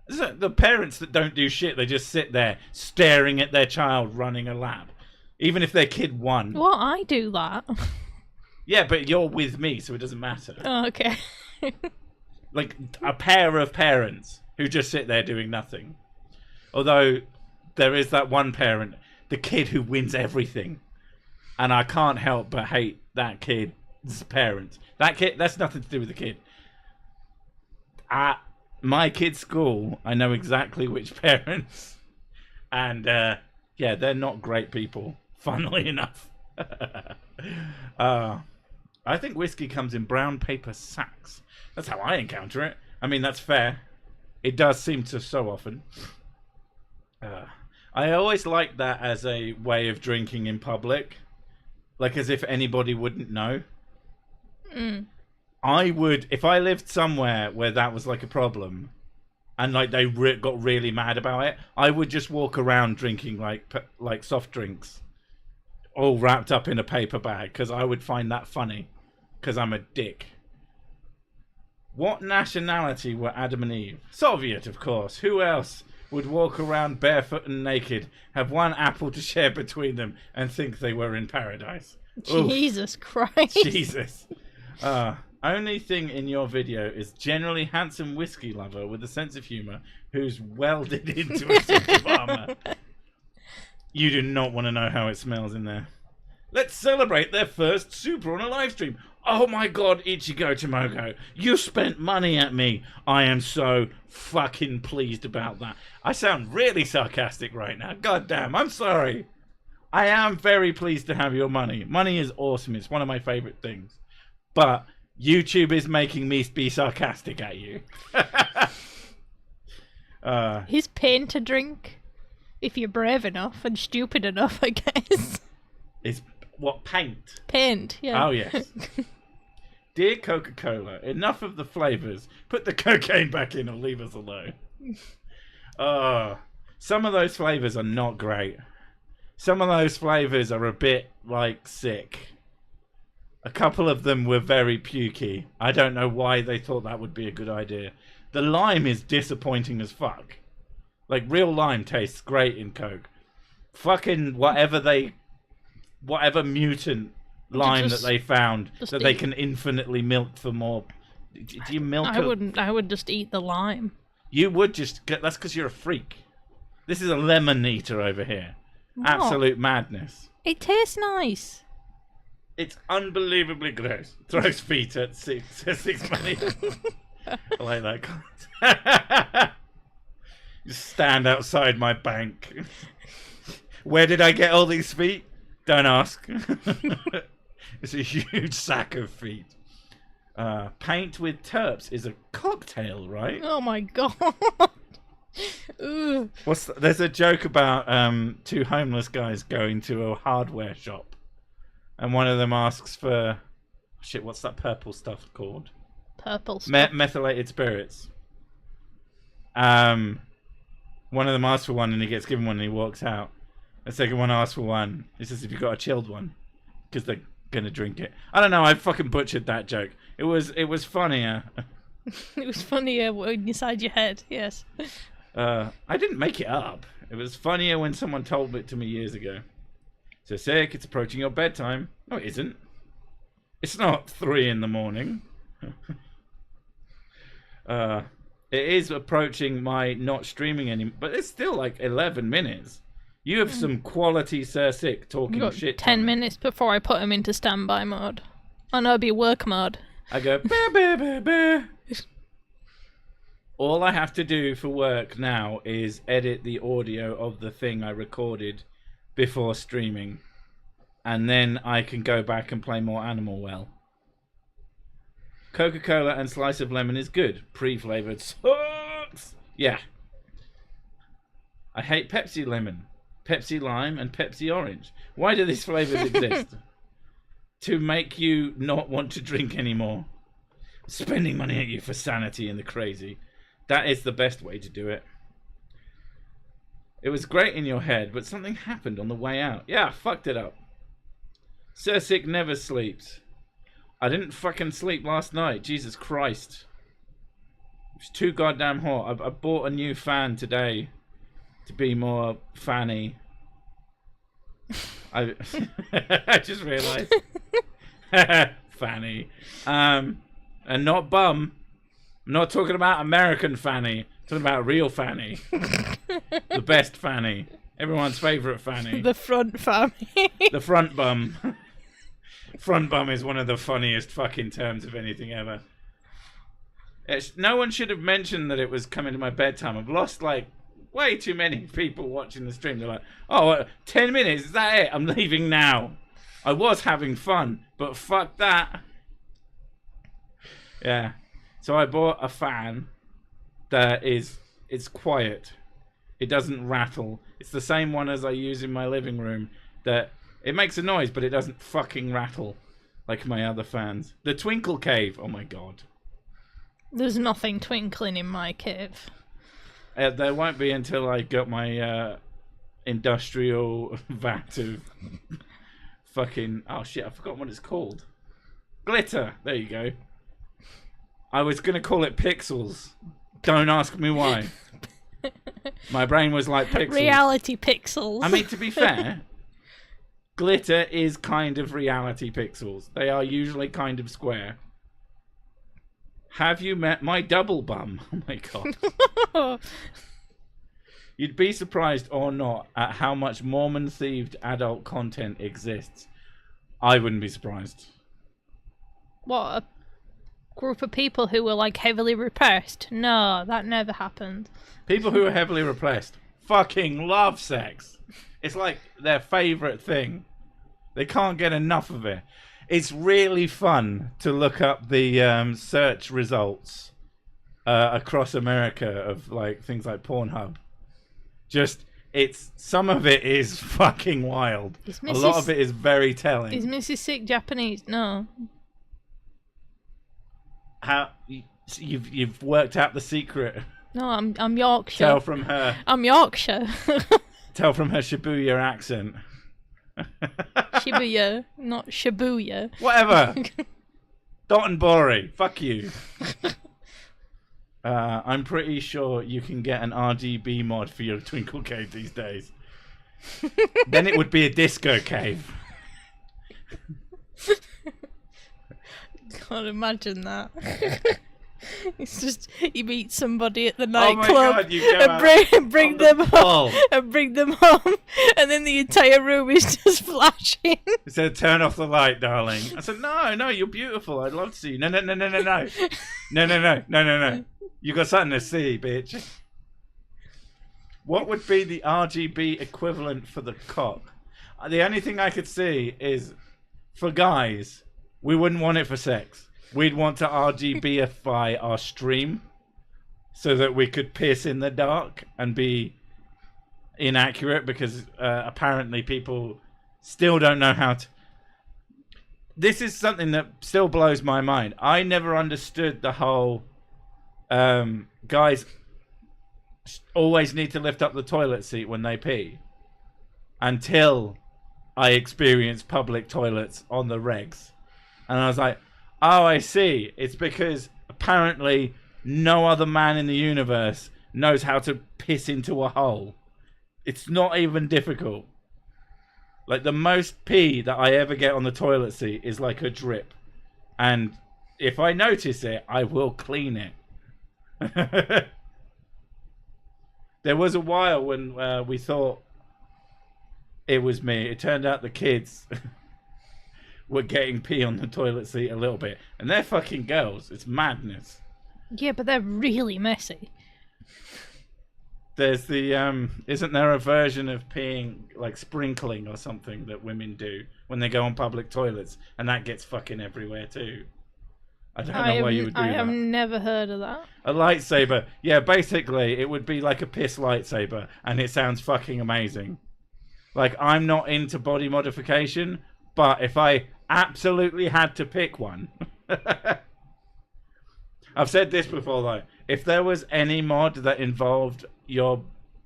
The parents that don't do shit, they just sit there staring at their child running a lap. Even if their kid won. Well, I do that. Yeah, but you're with me, so it doesn't matter. Oh, okay. Like a pair of parents who just sit there doing nothing. Although there is that one parent, the kid who wins everything. And I can't help but hate that kid's parents. That kid, that's nothing to do with the kid. At my kid's school, I know exactly which parents. And yeah, they're not great people, funnily enough. I think whiskey comes in brown paper sacks. That's how I encounter it. I mean, that's fair. It does seem to so often. I always like that as a way of drinking in public. Like as if anybody wouldn't know. I would, if I lived somewhere where that was like a problem, and like they got really mad about it, I would just walk around drinking like soft drinks, all wrapped up in a paper bag, because I would find that funny, because I'm a dick. What nationality were Adam and Eve? Soviet, of course. Who else would walk around barefoot and naked, have one apple to share between them, and think they were in paradise? Jesus Christ. Jesus. Only thing in your video is generally handsome whiskey lover with a sense of humour who's welded into a suit of armour. You do not want to know how it smells in there. Let's celebrate their first super on a live stream. Oh my god, Ichigo Tomogo, you spent money at me. I am so fucking pleased about that. I sound really sarcastic right now. God damn, I'm sorry. I am very pleased to have your money. Money is awesome. It's one of my favourite things. But YouTube is making me be sarcastic at you. He's paying to drink. If you're brave enough and stupid enough, I guess. Is what, paint? Paint, yeah. Oh, yes. Dear Coca-Cola, enough of the flavours. Put the cocaine back in or leave us alone. Some of those flavours are not great. Some of those flavours are a bit, like, sick. A couple of them were very pukey. I don't know why they thought that would be a good idea. The lime is disappointing as fuck. Like, real lime tastes great in Coke. Fucking whatever mutant lime that they found that they can infinitely milk for more. Do you milk I would just eat the lime. You would just get... That's because you're a freak. This is a lemon eater over here. What? Absolute madness. It tastes nice. It's unbelievably gross. Throws feet at six money. I like that comment. You stand outside my bank. Where did I get all these feet? Don't ask. It's a huge sack of feet. Paint with terps is a cocktail, right? Oh my god. There's a joke about two homeless guys going to a hardware shop. And one of them asks for... Shit, what's that purple stuff called? Purple stuff? Methylated spirits. One of them asks for one and he gets given one and he walks out. The second one asks for one. He says, if you've got a chilled one. Because they're going to drink it. I don't know, I fucking butchered that joke. It was funnier. It was funnier inside your head, yes. I didn't make it up. It was funnier when someone told it to me years ago. So sick, it's approaching your bedtime. No, it isn't. It's not 3 a.m. It is approaching my not streaming anymore, but it's still like 11 minutes. You have some quality Sir Sick talking got shit. 10 minutes before I put him into standby mode. Oh no, it'd be work mode. I go, bah, bah, bah, bah. All I have to do for work now is edit the audio of the thing I recorded before streaming. and then I can go back and play more Animal Well. Coca-Cola and slice of lemon is good. Pre-flavored sucks. Yeah. I hate Pepsi lemon, Pepsi lime, and Pepsi orange. Why do these flavors exist? To make you not want to drink anymore. Spending money at you for sanity and the crazy. That is the best way to do it. It was great in your head, but something happened on the way out. Yeah, I fucked it up. Sir Sick never sleeps. I didn't fucking sleep last night. Jesus Christ. It was too goddamn hot. I bought a new fan today to be more fanny. I just realised. Fanny. And not bum. I'm not talking about American fanny. I'm talking about real fanny. The best fanny. Everyone's favourite fanny. The front fanny. The front bum. Front bum is one of the funniest fucking terms of anything ever. No one should have mentioned that it was coming to my bedtime. I've lost like way too many people watching the stream. They're like, oh, 10 minutes, is that it? I'm leaving now. I was having fun, but fuck that. Yeah. So I bought a fan that it's quiet. It doesn't rattle. It's the same one as I use in my living room. That it makes a noise, but it doesn't fucking rattle like my other fans. The Twinkle Cave. Oh my god. There's nothing twinkling in my cave. There won't be until I got my industrial vat of fucking... Oh shit, I forgot what it's called. Glitter. There you go. I was going to call it pixels. Don't ask me why. My brain was like pixels. Reality pixels. I mean, to be fair, glitter is kind of reality pixels. They are usually kind of square. Have you met my double bum? Oh my god. You'd be surprised or not at how much Mormon-themed adult content exists. I wouldn't be surprised. What, a group of people who were like heavily repressed? No, that never happened. People who are heavily repressed fucking love sex. It's like their favourite thing. They can't get enough of it. It's really fun to look up the search results across America of like things like Pornhub. Just, some of it is fucking wild. A lot of it is very telling. Is Mrs. Sick Japanese? No. How you've worked out the secret? No, I'm Yorkshire. Tell from her. I'm Yorkshire. Tell from her Shibuya accent. Shibuya, not Shibuya. Whatever. Dotonbori. Fuck you. I'm pretty sure you can get an RGB mod for your Twinkle Cave these days. Then it would be a disco cave. Can't imagine that. It's just you meet somebody at the nightclub and bring them home, and then the entire room is just flashing. He said, "Turn off the light, darling." I said, "No, you're beautiful. I'd love to see you." No. No. You got something to see, bitch. What would be the RGB equivalent for the cock? The only thing I could see is for guys, we wouldn't want it for sex. We'd want to RGBify our stream so that we could piss in the dark and be inaccurate because apparently people still don't know how to... This is something that still blows my mind. I never understood the whole guys always need to lift up the toilet seat when they pee until I experienced public toilets on the regs. And I was like, oh, I see. It's because apparently no other man in the universe knows how to piss into a hole. It's not even difficult. Like, the most pee that I ever get on the toilet seat is like a drip. And if I notice it, I will clean it. There was a while when we thought it was me. It turned out the kids... were getting pee on the toilet seat a little bit. And they're fucking girls. It's madness. Yeah, but they're really messy. There's the isn't there a version of peeing like sprinkling or something that women do when they go on public toilets, and that gets fucking everywhere too. I don't know why you would do that. I have never heard of that. A lightsaber, yeah, basically it would be like a piss lightsaber, and it sounds fucking amazing. Like, I'm not into body modification, but if I absolutely had to pick one, I've said this before though, if there was any mod that involved your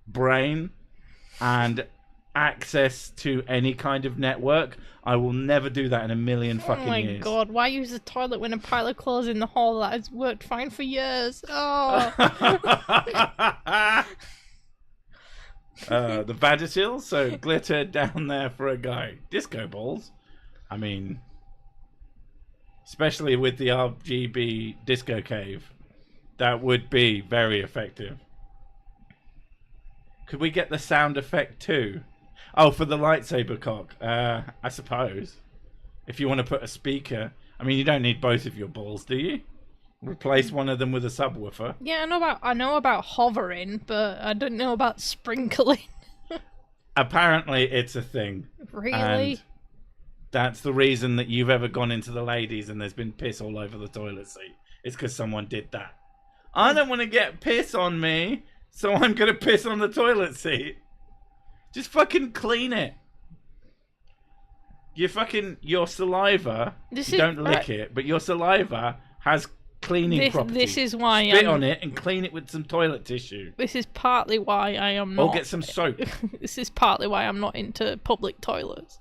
brain and access to any kind of network, I will never do that in a million fucking years. Oh my god, why use the toilet when a pile of clothes in the hall that has worked fine for years? Oh. The Vagisil, so glitter down there for a guy. Disco balls. I mean, especially with the RGB disco cave, that would be very effective. Could we get the sound effect too? Oh, for the lightsaber cock. I suppose. If you want to put a speaker. I mean, you don't need both of your balls, do you? Replace one of them with a subwoofer. Yeah, I know about hovering, but I don't know about sprinkling. Apparently, it's a thing. Really? And that's the reason that you've ever gone into the ladies and there's been piss all over the toilet seat. It's because someone did that. I don't want to get piss on me, so I'm going to piss on the toilet seat. Just fucking clean it. Your saliva, don't lick it, but your saliva has cleaning properties. This is why Spit on it and clean it with some toilet tissue. This is partly why I am not. Or get some soap. This is partly why I'm not into public toilets.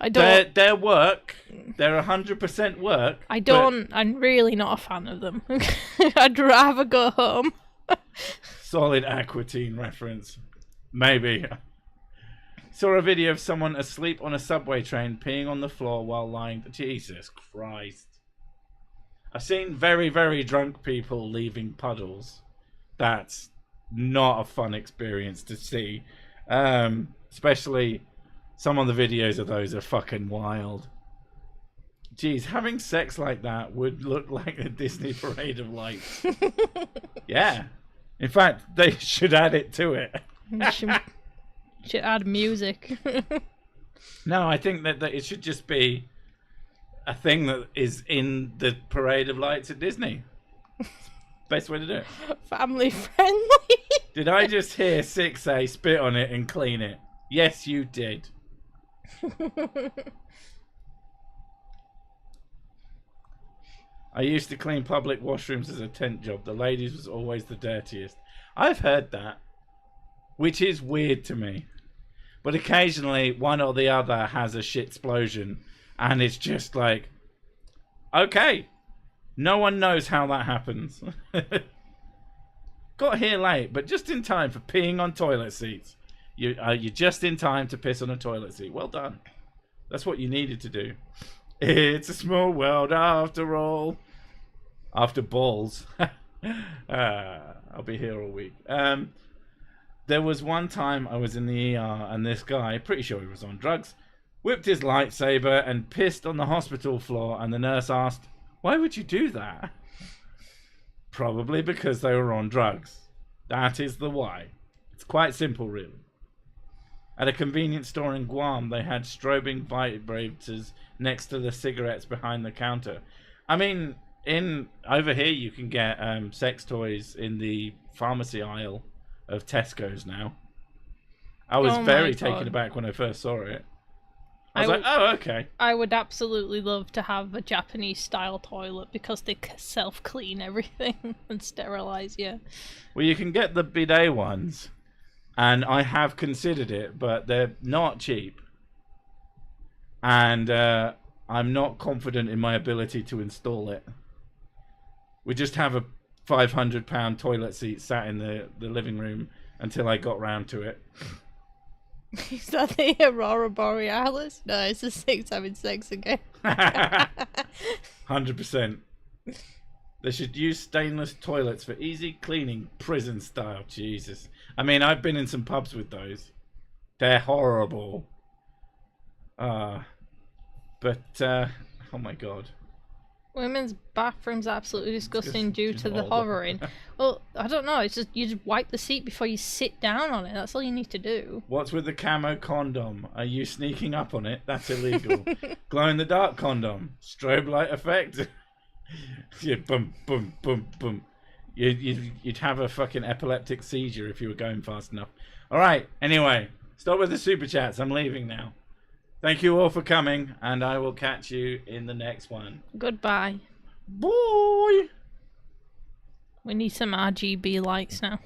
I don't. They're work. They're 100% work. I don't. I'm really not a fan of them. I'd rather go home. Solid Aqua Teen reference. Maybe. Saw a video of someone asleep on a subway train peeing on the floor while lying. Jesus Christ. I've seen very, very drunk people leaving puddles. That's not a fun experience to see. Especially some of the videos of those are fucking wild. Jeez, having sex like that would look like a Disney parade of lights. Yeah. In fact, they should add it to it. Should add music. No, I think that it should just be a thing that is in the parade of lights at Disney. Best way to do it. Family friendly. Did I just hear 6A spit on it and clean it? Yes, you did. I used to clean public washrooms as a tent job. The ladies was always the dirtiest. I've heard that, which is weird to me. But occasionally, one or the other has a shit explosion, and it's just like, okay, no one knows how that happens. Got here late, but just in time for peeing on toilet seats. You're just in time to piss on a toilet seat. Well done. That's what you needed to do. It's a small world after all. After balls. I'll be here all week. There was one time I was in the ER and this guy, pretty sure he was on drugs, whipped his lightsaber and pissed on the hospital floor, and the nurse asked, "Why would you do that?" Probably because they were on drugs. That is the why. It's quite simple, really. At a convenience store in Guam, they had strobing vibrators next to the cigarettes behind the counter. I mean, over here you can get sex toys in the pharmacy aisle of Tesco's now. I was very taken aback when I first saw it. I was like, oh, okay. I would absolutely love to have a Japanese style toilet because they self-clean everything and sterilize you. Well, you can get the bidet ones, and I have considered it, but they're not cheap. And I'm not confident in my ability to install it. We just have a £500 toilet seat sat in the living room until I got round to it. Is that the Aurora Borealis? No, it's the Six having sex again. 100%. They should use stainless toilets for easy cleaning, prison style. Jesus. I mean, I've been in some pubs with those. They're horrible. But, oh my god. Women's bathrooms are absolutely disgusting due just to the horrible. hovering. Well, I don't know. It's just you just wipe the seat before you sit down on it. That's all you need to do. What's with the camo condom? Are you sneaking up on it? That's illegal. Glow in the dark condom. Strobe light effect. Yeah, boom, boom, boom, boom. You'd have a fucking epileptic seizure if you were going fast enough. All right. Anyway, stop with the super chats. I'm leaving now. Thank you all for coming, and I will catch you in the next one. Goodbye. Bye. We need some RGB lights now.